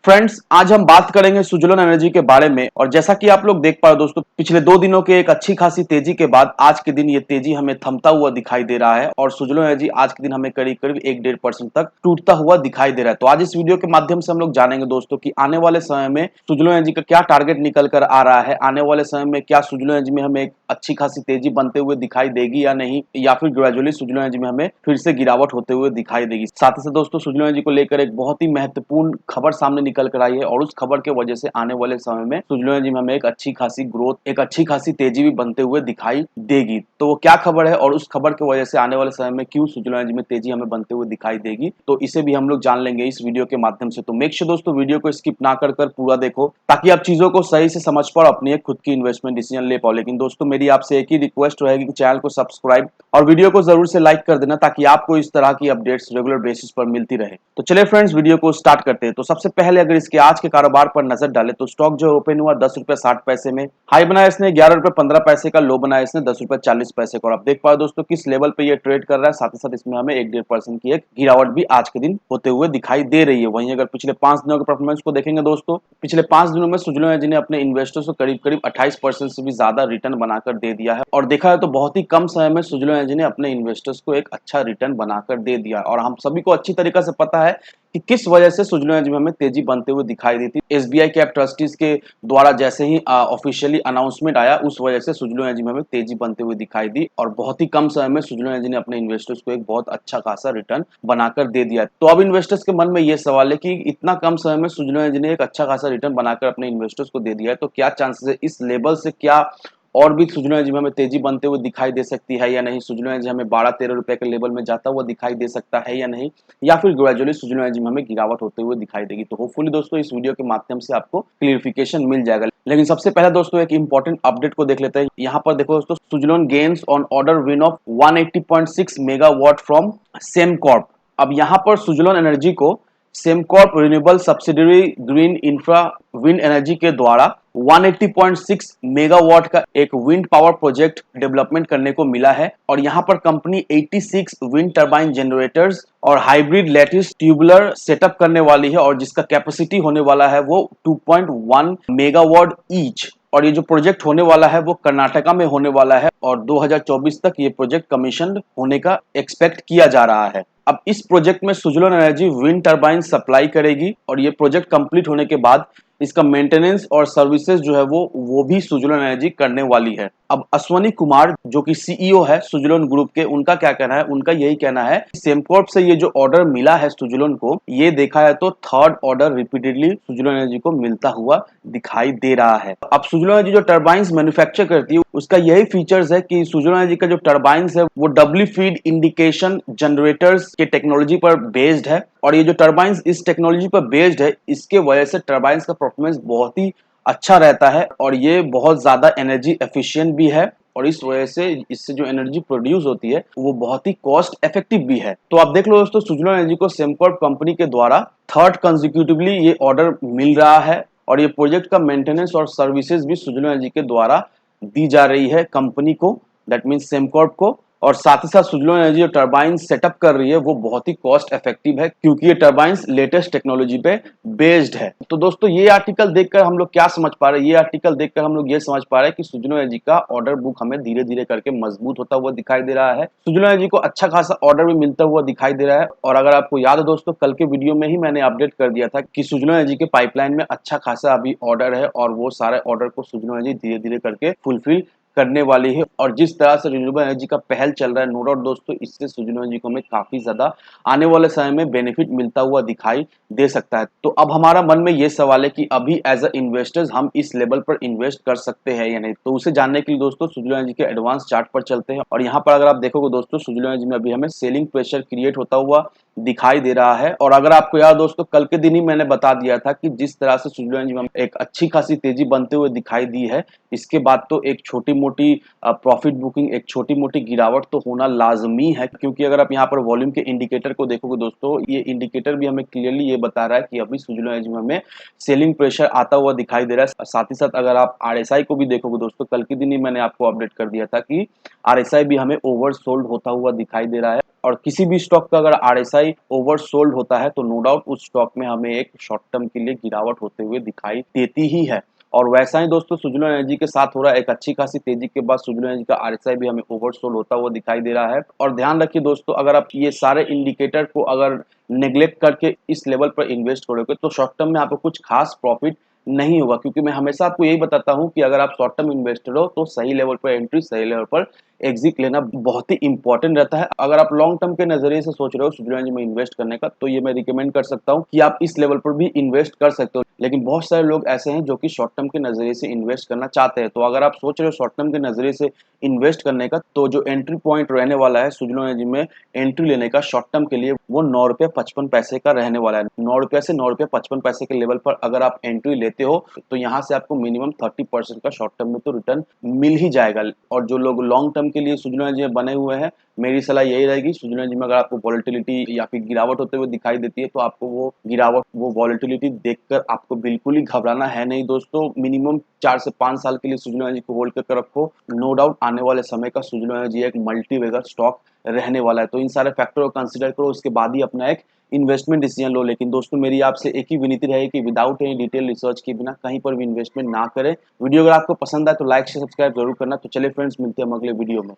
Friends, आज हम बात करेंगे सुजलोन एनर्जी के बारे में। और जैसा कि आप लोग देख पा रहे हो दोस्तों, पिछले 2 दिनों के एक अच्छी खासी तेजी के बाद आज के दिन ये तेजी हमें थमता हुआ दिखाई दे रहा है और सुजलोन एनर्जी आज के दिन हमें करीब करीब 1-1.5% तक टूटता हुआ दिखाई दे रहा है। तो आज इस वीडियो के माध्यम से हम लोग जानेंगे दोस्तों कि आने वाले समय में सुजलोन एनर्जी का क्या टारगेट निकल कर आ रहा है, आने वाले समय में क्या सुजलोन एनर्जी में हमें एक अच्छी खासी तेजी बनते हुए दिखाई देगी या नहीं, या फिर ग्रेजुअली सुजलोन एनर्जी में हमें फिर से गिरावट होते हुए दिखाई देगी। साथ ही साथ दोस्तों, सुजलोन एनर्जी को लेकर एक बहुत ही महत्वपूर्ण खबर सामने निकल कर आई है और उस खबर के वजह से आने वाले समय में सुजलोन एनर्जी में हमें एक अच्छी खासी ग्रोथ, एक अच्छी खासी तेजी भी बनते हुए दिखाई देगी। तो वो क्या खबर है और उस खबर की वजह से आने वाले समय में क्यों सुजलोन एनर्जी में तेजी हमें बनते हुए दिखाई देगी, तो इसे भी हम लोग जान लेंगे इस वीडियो के माध्यम से। तो मेक श्योर दोस्तों, वीडियो को स्किप ना कर पूरा देखो ताकि आप चीजों को सही से समझ पाओ, अपनी एक खुद की इन्वेस्टमेंट डिसीजन ले पाओ। लेकिन दोस्तों, मेरी आपसे एक ही रिक्वेस्ट रहेगी कि चैनल को सब्सक्राइब और वीडियो को जरूर से लाइक कर देना ताकि आपको इस तरह की अपडेट्स रेगुलर बेसिस पर मिलती रहे। तो चलिए फ्रेंड्स, वीडियो को स्टार्ट करते हैं। तो सबसे पहले अगर इसके आज के कारोबार पर नजर डाले तो स्टॉक जो ओपन हुआ 10 रुपए 60 पैसे में, हाई बनाया इसने 11 रुपए 15 पैसे का, लो बनाया इसने 10 रुपए 40 पैसे का। और आप देख पाओ दोस्तों किस लेवल पे ये ट्रेड कर रहा है। साथ ही साथ इसमें हमें 1-1.5% की एक गिरावट भी आज के दिन होते हुए दिखाई दे रही है। वहीं अगर पिछले 5 दिनों के परफॉर्मेंस को देखेंगे दोस्तों, पिछले 5 दिनों में सुजलोन एनर्जी ने अपने इन्वेस्टर्स को करीब करीब 28% से भी ज्यादा रिटर्न बनाकर दे दिया है। और देखा है तो बहुत ही कम समय में सुजलोन एनर्जी ने अपने इन्वेस्टर्स को एक अच्छा रिटर्न बनाकर दे दिया। और हम सभी को अच्छी तरीके से पता है कि किस वजह से सुजलोन एनर्जी में हमें तेजी बनते हुए दिखाई दी थी। एसबीआई कैप ट्रस्टीज के द्वारा जैसे ही ऑफिशियली अनाउंसमेंट आया, उस वजह से सुजलोन एनर्जी में हमें तेजी बनते हुए दिखाई दी और बहुत ही कम समय में सुजलोन एनर्जी ने अपने इन्वेस्टर्स को एक बहुत अच्छा खासा रिटर्न बनाकर दे दिया। तो अब इन्वेस्टर्स के मन में यह सवाल है कि इतना कम समय में सुजलोन एनर्जी ने एक अच्छा खासा रिटर्न बनाकर अपने इन्वेस्टर्स को दे दिया है, तो क्या चांसेस है इस लेवल से क्या और भी सुजलोन एनर्जी में हमें तेजी बनते हुए दिखाई दे सकती है या नहीं, सुजलोन एनर्जी हमें 12-13 रुपए के लेवल में जाता हुआ दिखाई दे सकता है या नहीं, या फिर ग्रेजुअली सुजलोन एनर्जी में हमें गिरावट होते हुए दिखाई देगी। तो होपफुली दोस्तों इस वीडियो के माध्यम से आपको क्लियरिफिकेशन मिल जाएगा। लेकिन सबसे पहले दोस्तों एक इंपॉर्टेंट अपडेट को देख लेते हैं। यहाँ पर देखो दोस्तों, Suzlon gains on order win of 180.6 megawatt from Sembcorp. अब यहाँ पर सुजलोन एनर्जी को Sembcorp renewable subsidiary Green Infra Wind Energy के द्वारा 180.6 मेगावाट का एक विंड पावर प्रोजेक्ट डेवलपमेंट करने को मिला है। और यहाँ पर कंपनी 86 विंड टर्बाइन जनरेटर्स और हाइब्रिड लैटिस ट्यूबुलर सेटअप करने वाली है और जिसका कैपेसिटी होने वाला है वो 2.1 मेगावाट ईच। और ये जो प्रोजेक्ट होने वाला है वो कर्नाटका में होने वाला है और 2024 तक ये प्रोजेक्ट कमीशन होने का एक्सपेक्ट किया जा रहा है। अब इस प्रोजेक्ट में Suzlon energy wind turbine supply करेगी और ये प्रोजेक्ट कंप्लीट होने के बाद इसका मेंटेनेंस और सर्विसेज जो है वो भी सुजलोन एनर्जी करने वाली है। अब अश्वनी कुमार जो कि सीईओ है सुजलोन ग्रुप के, उनका क्या कहना है, उनका यही कहना है सेमकॉर्प से ये जो ऑर्डर मिला है सुजलोन को, ये देखा है तो third order repeatedly Suzlon Energy को मिलता हुआ दिखाई दे रहा है। अब सुजलोन एनर्जी जो टर्बाइंस मैन्युफैक्चर करती है उसका यही फीचर्स है कि सुजलोन एनर्जी का जो टर्बाइंस है वो डब्ल्यू फीड इंडिकेशन जनरेटर्स के टेक्नोलॉजी पर बेस्ड है। और ये जो टर्बाइंस इस टेक्नोलॉजी पर बेस्ड है, इसके वजह से टर्बाइंस का परफॉर्मेंस बहुत ही अच्छा रहता है और ये बहुत ज्यादा एनर्जी एफिशिएंट भी है। और इस वजह से इससे जो एनर्जी प्रोड्यूस होती है वो बहुत ही कॉस्ट इफेक्टिव भी है। तो आप देख लो दोस्तों, सुजलोन एनर्जी को सेमकॉर्प कंपनी के द्वारा थर्ड कंसेक्यूटिवली ये ऑर्डर मिल रहा है और ये प्रोजेक्ट का मेंटेनेंस और सर्विसेज भी सुजलोन एनर्जी के द्वारा दी जा रही है कंपनी को, दैट मीन्स सेमकॉर्प को। और साथ ही साथ सुजलोन एनर्जी जो टर्बाइन सेटअप कर रही है वो बहुत ही कॉस्ट इफेक्टिव है क्योंकि ये टर्बाइंस लेटेस्ट टेक्नोलॉजी पे बेस्ड है। तो दोस्तों ये आर्टिकल देखकर हम लोग क्या समझ पा रहे हैं, ये आर्टिकल देखकर हम लोग ये समझ पा रहे हैं कि सुजलोन एनर्जी का ऑर्डर बुक हमें धीरे धीरे करके मजबूत होता हुआ दिखाई दे रहा है। सुजलोन एनर्जी को अच्छा खासा ऑर्डर भी मिलता हुआ दिखाई दे रहा है। और अगर आपको याद है दोस्तों, कल के वीडियो में ही मैंने अपडेट कर दिया था कि सुजलोन एनर्जी के पाइपलाइन में अच्छा खासा अभी ऑर्डर है और वो सारे ऑर्डर को सुजलोन एनर्जी धीरे धीरे करके फुलफिल करने वाली है। और जिस तरह से रिन्यूएबल एनर्जी का पहल चल रहा है, नो डाउट दोस्तों, इससे सुजलोन एनर्जी को हमें काफी ज्यादा आने वाले समय में बेनिफिट मिलता हुआ दिखाई दे सकता है। तो अब हमारा मन में ये सवाल है कि अभी एज अ इन्वेस्टर्स हम इस लेवल पर इन्वेस्ट कर सकते हैं या नहीं। तो उसे जानने के लिए दोस्तों सुजलोन एनर्जी के एडवांस चार्ट पर चलते हैं। और यहाँ पर अगर आप देखोगे दोस्तों, सुजलोन एनर्जी में अभी हमें सेलिंग प्रेशर क्रिएट होता हुआ दिखाई दे रहा है। और अगर आपको याद दोस्तों, कल के दिन ही मैंने बता दिया था कि जिस तरह से सुजलोन एनर्जी में एक अच्छी खासी तेजी बनते हुए दिखाई दी है, इसके बाद तो एक छोटी छोटी-मोटी प्रॉफिट बुकिंग, एक छोटी-मोटी गिरावट तो होना लाज़मी है, क्योंकि अगर आप यहाँ पर वॉल्यूम के इंडिकेटर को देखोगे दोस्तों, ये इंडिकेटर भी हमें क्लियरली ये बता रहा है कि अभी सुज़लोन एनर्जी में हमें सेलिंग प्रेशर आता हुआ दिखाई दे रहा है। साथ ही साथ अगर आप आरएसआई को भी देखोगे दोस्तों, कल के दिन ही मैंने आपको अपडेट कर दिया था कि आरएसआई भी हमें ओवरसोल्ड होता हुआ दिखाई दे रहा है, और किसी भी स्टॉक का अगर आरएसआई ओवरसोल्ड होता है तो नो डाउट उस स्टॉक में हमें एक शॉर्ट टर्म के लिए गिरावट होते हुए दिखाई देती ही है। और वैसा ही दोस्तों सुज़लोन एनर्जी के साथ हो रहा है। एक अच्छी खासी तेजी के बाद सुज़लोन एनर्जी का आरएसआई भी हमें ओवरसोल्ड होता हुआ दिखाई दे रहा है। और ध्यान रखिए दोस्तों, अगर आप ये सारे इंडिकेटर को अगर नेग्लेक्ट करके इस लेवल पर इन्वेस्ट करोगे तो शॉर्ट टर्म में आपको कुछ खास प्रॉफिट नहीं होगा, क्योंकि मैं हमेशा आपको यही बताता हूँ कि अगर आप शॉर्ट टर्म इन्वेस्टर हो तो सही लेवल पर एंट्री, सही लेवल पर एग्जिट लेना बहुत ही इंपॉर्टेंट रहता है। अगर आप लॉन्ग टर्म के नजरिए से सोच रहे हो सुज़लोन एनर्जी में इन्वेस्ट करने का, तो ये मैं रिकमेंड कर सकता हूँ कि आप इस लेवल पर भी इन्वेस्ट कर सकते हो। लेकिन बहुत सारे लोग ऐसे हैं जो कि शॉर्ट टर्म के नजरिए से इन्वेस्ट करना चाहते हैं, तो अगर आप सोच रहे हो शॉर्ट टर्म के नजरिए से इन्वेस्ट करने का, तो जो एंट्री पॉइंट रहने वाला है सुज़लोन एनर्जी में एंट्री लेने का शॉर्ट टर्म के लिए, वो 9 रुपये 55 पैसे का रहने वाला है। 9 रुपये से 9 रुपये 55 पैसे के लेवल पर अगर आप एंट्री लेते हो तो यहाँ से आपको मिनिमम 30% का शॉर्ट टर्म में तो रिटर्न मिल ही जाएगा। और जो लोग लॉन्ग टर्म के लिए सुज़लोन एनर्जी में बने हुए हैं, मेरी सलाह यही रहेगी, सुज़लोन एनर्जी में अगर आपको वोलेटिलिटी या फिर गिरावट होते हुए दिखाई देती है तो आपको वो गिरावट, वो वोलेटिलिटी देखकर आपको बिल्कुल ही घबराना है नहीं दोस्तों। मिनिमम 4 से 5 साल के लिए सुज़लोन एनर्जी को होल्ड करके रखो। नो डाउट आने वाले समय का सुज़लोन एनर्जी एक मल्टी बैगर स्टॉक रहने वाला है। तो इन सारे फैक्टर को कंसीडर करो, उसके बाद ही अपना एक इन्वेस्टमेंट डिसीजन लो। लेकिन दोस्तों मेरी आपसे एक ही विनती रहेगी कि विदाउट एनी डिटेल रिसर्च के बिना कहीं पर भी इन्वेस्टमेंट ना करें। वीडियो अगर आपको पसंद आए तो लाइक से सब्सक्राइब जरूर करना। तो चलिए फ्रेंड्स, मिलते हैं हम अगले वीडियो में।